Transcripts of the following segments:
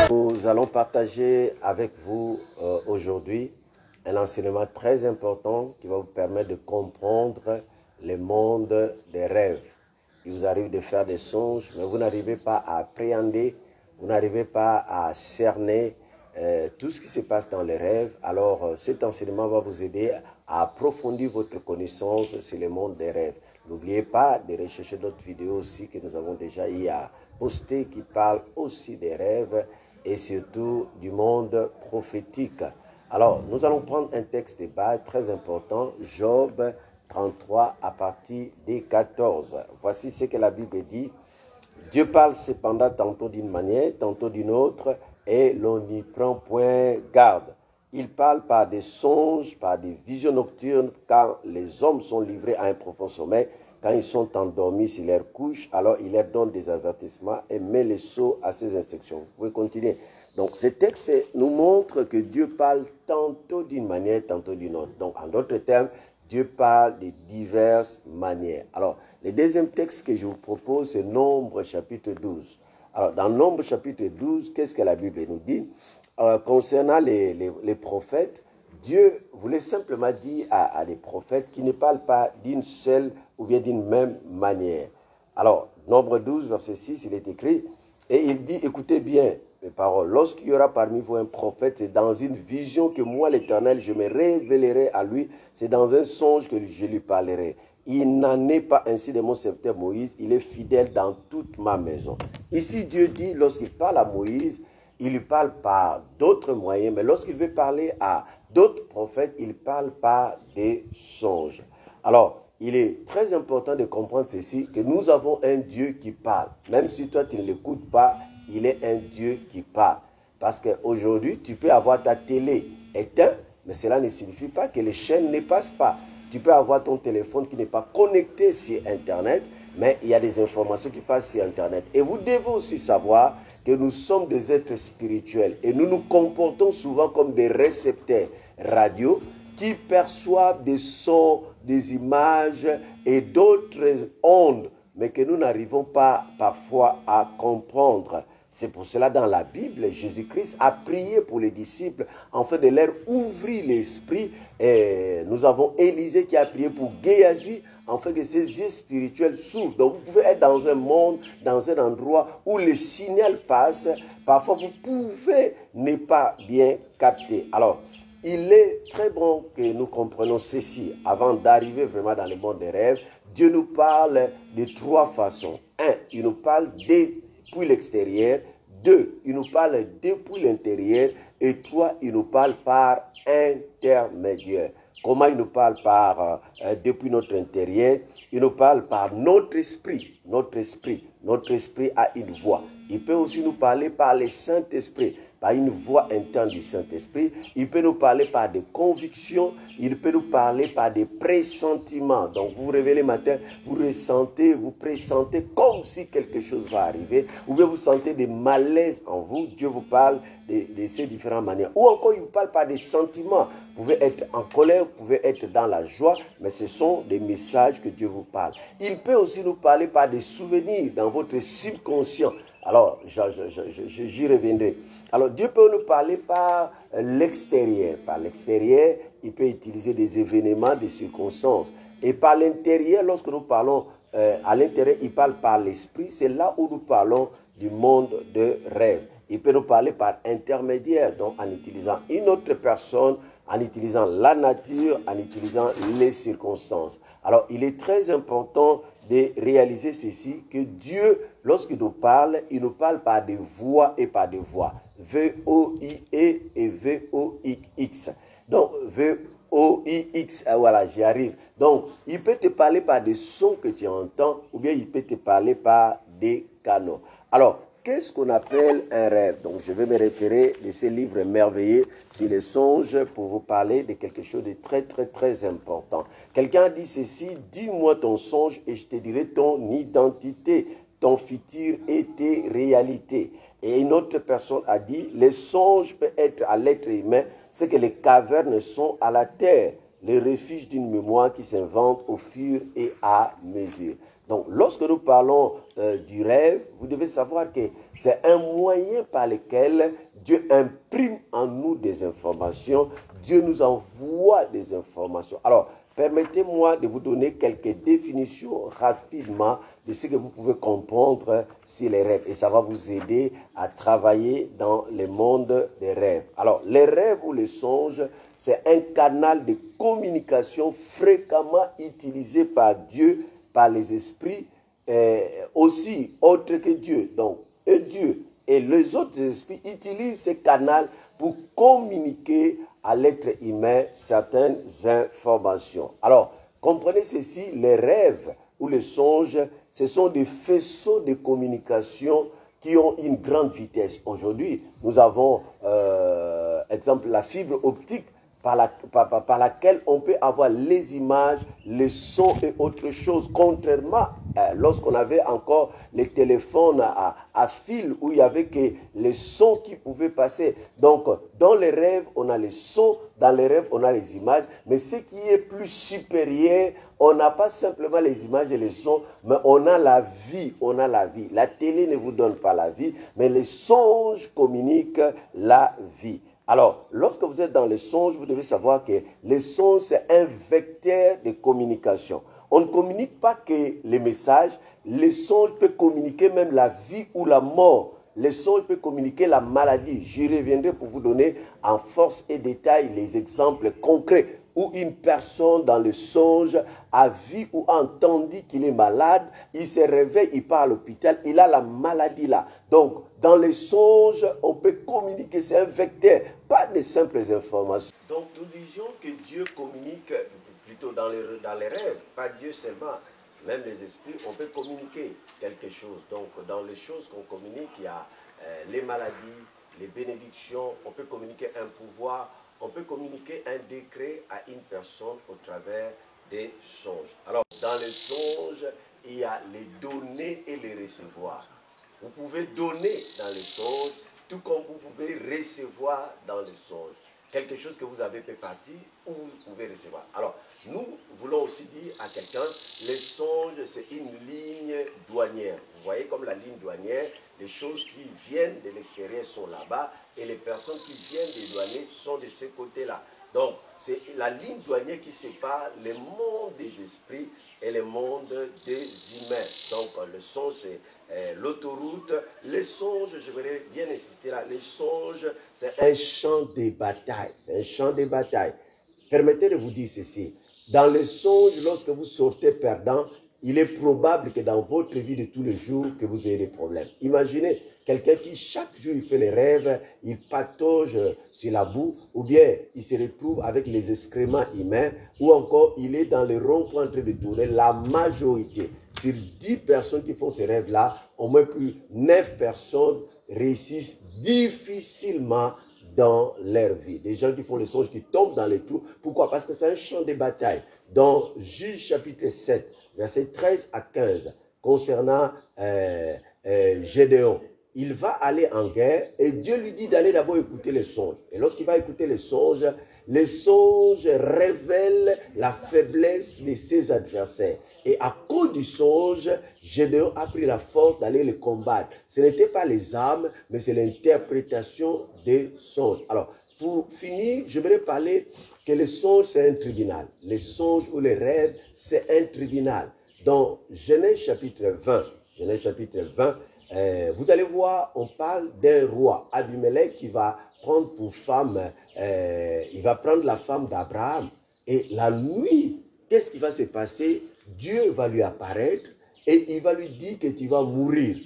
Nous allons partager avec vous aujourd'hui un enseignement très important qui va vous permettre de comprendre le monde des rêves. Il vous arrive de faire des songes, mais vous n'arrivez pas à appréhender, vous n'arrivez pas à cerner tout ce qui se passe dans les rêves. Alors cet enseignement va vous aider à approfondir votre connaissance sur le monde des rêves. N'oubliez pas de rechercher d'autres vidéos aussi que nous avons déjà eu à poster qui parlent aussi des rêves et surtout du monde prophétique. Alors, nous allons prendre un texte de base très important, Job 33 à partir des 14. Voici ce que la Bible dit. Dieu parle cependant tantôt d'une manière, tantôt d'une autre, et l'on n'y prend point garde. Il parle par des songes, par des visions nocturnes, quand les hommes sont livrés à un profond sommeil. Quand ils sont endormis sur leur couche, alors il leur donne des avertissements et met les sceaux à ses instructions. Vous pouvez continuer. Donc, ce texte nous montre que Dieu parle tantôt d'une manière, tantôt d'une autre. Donc, en d'autres termes, Dieu parle de diverses manières. Alors, le deuxième texte que je vous propose, c'est Nombre chapitre 12. Alors, dans Nombre chapitre 12, qu'est-ce que la Bible nous dit? Concernant les prophètes, Dieu voulait simplement dire à des prophètes qui ne parlent pas d'une seule ou bien d'une même manière. Alors, Nombre 12, verset 6, il est écrit, et il dit, écoutez bien mes paroles, lorsqu'il y aura parmi vous un prophète, c'est dans une vision que moi, l'Éternel, je me révélerai à lui, c'est dans un songe que je lui parlerai. Il n'en est pas ainsi de mon serviteur Moïse, il est fidèle dans toute ma maison. Ici, Dieu dit, lorsqu'il parle à Moïse, il lui parle par d'autres moyens, mais lorsqu'il veut parler à d'autres prophètes, il parle par des songes. Alors, il est très important de comprendre ceci, que nous avons un Dieu qui parle. Même si toi, tu ne l'écoutes pas, il est un Dieu qui parle. Parce qu'aujourd'hui, tu peux avoir ta télé éteinte, mais cela ne signifie pas que les chaînes ne passent pas. Tu peux avoir ton téléphone qui n'est pas connecté sur Internet, mais il y a des informations qui passent sur Internet. Et vous devez aussi savoir que nous sommes des êtres spirituels et nous nous comportons souvent comme des récepteurs radio qui perçoivent des sons, des images et d'autres ondes, mais que nous n'arrivons pas parfois à comprendre. C'est pour cela, dans la Bible, Jésus-Christ a prié pour les disciples afin de leur ouvrir l'esprit. Et nous avons Élisée qui a prié pour Géasi afin que ses yeux spirituels s'ouvrent. Donc, vous pouvez être dans un monde, dans un endroit où le signal passe. Parfois, vous pouvez ne pas bien capter. Alors, il est très bon que nous comprenions ceci avant d'arriver vraiment dans le monde des rêves. Dieu nous parle de trois façons. Un, il nous parle depuis l'extérieur. Deux, il nous parle depuis l'intérieur. Et trois, il nous parle par intermédiaire. Comment il nous parle depuis notre intérieur? Il nous parle par notre esprit. Notre esprit a une voix. Il peut aussi nous parler par le Saint-Esprit, par une voix interne du Saint-Esprit. Il peut nous parler par des convictions. Il peut nous parler par des pressentiments. Donc, vous vous réveillez le matin, vous ressentez, vous pressentez comme si quelque chose va arriver. Ou bien vous sentez des malaises en vous. Dieu vous parle de ces différentes manières. Ou encore, il vous parle par des sentiments. Vous pouvez être en colère, vous pouvez être dans la joie, mais ce sont des messages que Dieu vous parle. Il peut aussi nous parler par des souvenirs dans votre subconscient. Alors, j'y reviendrai. Alors, Dieu peut nous parler par l'extérieur. Par l'extérieur, il peut utiliser des événements, des circonstances. Et par l'intérieur, lorsque nous parlons à l'intérieur, il parle par l'esprit. C'est là où nous parlons du monde de rêve. Il peut nous parler par intermédiaire, donc en utilisant une autre personne, en utilisant la nature, en utilisant les circonstances. Alors, il est très important de réaliser ceci, que Dieu, lorsqu'il nous parle par des voix et par des voix. V-O-I-E et V-O-I-X. Donc, V-O-I-X, voilà, j'y arrive. Donc, il peut te parler par des sons que tu entends, ou bien il peut te parler par des canaux. Alors, qu'est-ce qu'on appelle un rêve? Donc, je vais me référer de ces livres merveilleux sur les songes pour vous parler de quelque chose de très, très, très important. Quelqu'un dit ceci, dis-moi ton songe et je te dirai ton identité, ton futur et tes réalités. Et une autre personne a dit, les songes peuvent être à l'être humain, ce que les cavernes sont à la terre, le refuge d'une mémoire qui s'invente au fur et à mesure. Donc, lorsque nous parlons du rêve, vous devez savoir que c'est un moyen par lequel Dieu imprime en nous des informations, Dieu nous envoie des informations. Alors, permettez-moi de vous donner quelques définitions rapidement de ce que vous pouvez comprendre sur les rêves. Et ça va vous aider à travailler dans le monde des rêves. Alors, les rêves ou les songes, c'est un canal de communication fréquemment utilisé par Dieu, par les esprits, aussi autres que Dieu. Donc, Dieu et les autres esprits utilisent ce canal pour communiquer à l'être humain certaines informations. Alors, comprenez ceci, les rêves ou les songes, ce sont des faisceaux de communication qui ont une grande vitesse. Aujourd'hui, nous avons, exemple, la fibre optique par laquelle on peut avoir les images, les sons et autres choses, contrairement lorsqu'on avait encore les téléphones à fil où il y avait que les sons qui pouvaient passer. Donc, dans les rêves, on a les sons, dans les rêves, on a les images, mais ce qui est plus supérieur, on n'a pas simplement les images et les sons, mais on a la vie, on a la vie. La télé ne vous donne pas la vie, mais les songes communiquent la vie. Alors, lorsque vous êtes dans les songes, vous devez savoir que les songes, c'est un vecteur de communication. On ne communique pas que les messages, les songes peuvent communiquer même la vie ou la mort. Les songes peuvent communiquer la maladie. J'y reviendrai pour vous donner en force et détail les exemples concrets où une personne dans le songe a vu ou entendu qu'il est malade, il se réveille, il part à l'hôpital, il a la maladie là. Donc, dans les songes, on peut communiquer, c'est un vecteur, pas de simples informations. Donc, nous disions que Dieu communique plutôt dans les rêves, pas Dieu seulement. Même les esprits, on peut communiquer quelque chose. Donc, dans les choses qu'on communique, il y a les maladies, les bénédictions, on peut communiquer un pouvoir, on peut communiquer un décret à une personne au travers des songes. Alors, dans les songes, il y a les donner et les recevoir. Vous pouvez donner dans les songes, tout comme vous pouvez recevoir dans les songes. Quelque chose que vous avez fait partie ou vous pouvez recevoir. Alors, nous voulons aussi dire à quelqu'un, les songes, c'est une ligne douanière. Vous voyez comme la ligne douanière, les choses qui viennent de l'extérieur sont là-bas et les personnes qui viennent des douaniers sont de ce côté-là. Donc, c'est la ligne douanière qui sépare le monde des esprits et le monde des humains. Donc, le songe, c'est l'autoroute. Les songes, je voudrais bien insister là, les songes, c'est un champ de bataille. C'est un champ de bataille. Permettez de vous dire ceci. Dans les songes, lorsque vous sortez perdant, il est probable que dans votre vie de tous les jours, que vous ayez des problèmes. Imaginez quelqu'un qui, chaque jour, il fait les rêves, il patauge sur la boue, ou bien il se retrouve avec les excréments humains, ou encore il est dans le rond-point en train de tourner. La majorité, sur 10 personnes qui font ces rêves-là, au moins plus 9 personnes réussissent difficilement dans leur vie. Des gens qui font les songes, qui tombent dans les trous. Pourquoi? Parce que c'est un champ de bataille. Dans Juge chapitre 7, versets 13 à 15, concernant Gédéon, il va aller en guerre et Dieu lui dit d'aller d'abord écouter les songes. Et lorsqu'il va écouter les songes révèlent la faiblesse de ses adversaires. Et à cause du songe, Gédéon a pris la force d'aller les combattre. Ce n'était pas les armes, mais c'est l'interprétation des songes. Alors, pour finir, je voudrais parler que les songes, c'est un tribunal. Les songes ou les rêves, c'est un tribunal. Dans Genèse chapitre 20, vous allez voir, on parle d'un roi, Abimelech, qui va prendre pour femme, il va prendre la femme d'Abraham. Et la nuit, qu'est-ce qui va se passer? Dieu va lui apparaître et il va lui dire que tu vas mourir.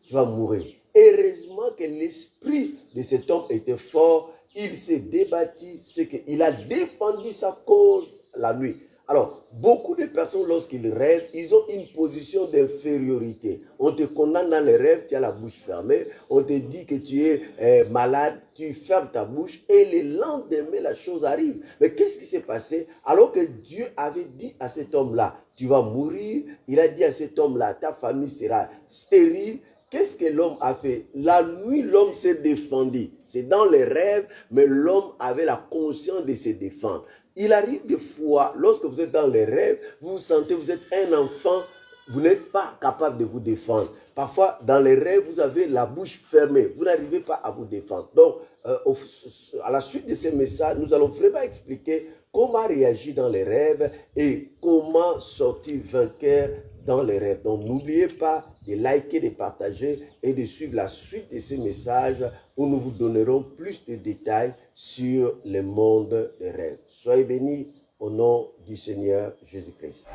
Tu vas mourir. Heureusement que l'esprit de cet homme était fort. Il s'est débattu, c'est qu'il a défendu sa cause la nuit. Alors, beaucoup de personnes, lorsqu'ils rêvent, ils ont une position d'infériorité. On te condamne dans les rêves, tu as la bouche fermée. On te dit que tu es malade, tu fermes ta bouche et le lendemain, la chose arrive. Mais qu'est-ce qui s'est passé? Alors que Dieu avait dit à cet homme-là, tu vas mourir. Il a dit à cet homme-là, ta famille sera stérile. Qu'est-ce que l'homme a fait? La nuit, l'homme s'est défendu. C'est dans les rêves, mais l'homme avait la conscience de se défendre. Il arrive des fois, lorsque vous êtes dans les rêves, vous vous sentez, vous êtes un enfant vous n'êtes pas capable de vous défendre. Parfois, dans les rêves, vous avez la bouche fermée. Vous n'arrivez pas à vous défendre. Donc, à la suite de ces messages, nous allons vraiment expliquer comment réagir dans les rêves et comment sortir vainqueur dans les rêves. Donc, n'oubliez pas de liker, de partager et de suivre la suite de ces messages où nous vous donnerons plus de détails sur le monde des rêves. Soyez bénis au nom du Seigneur Jésus-Christ.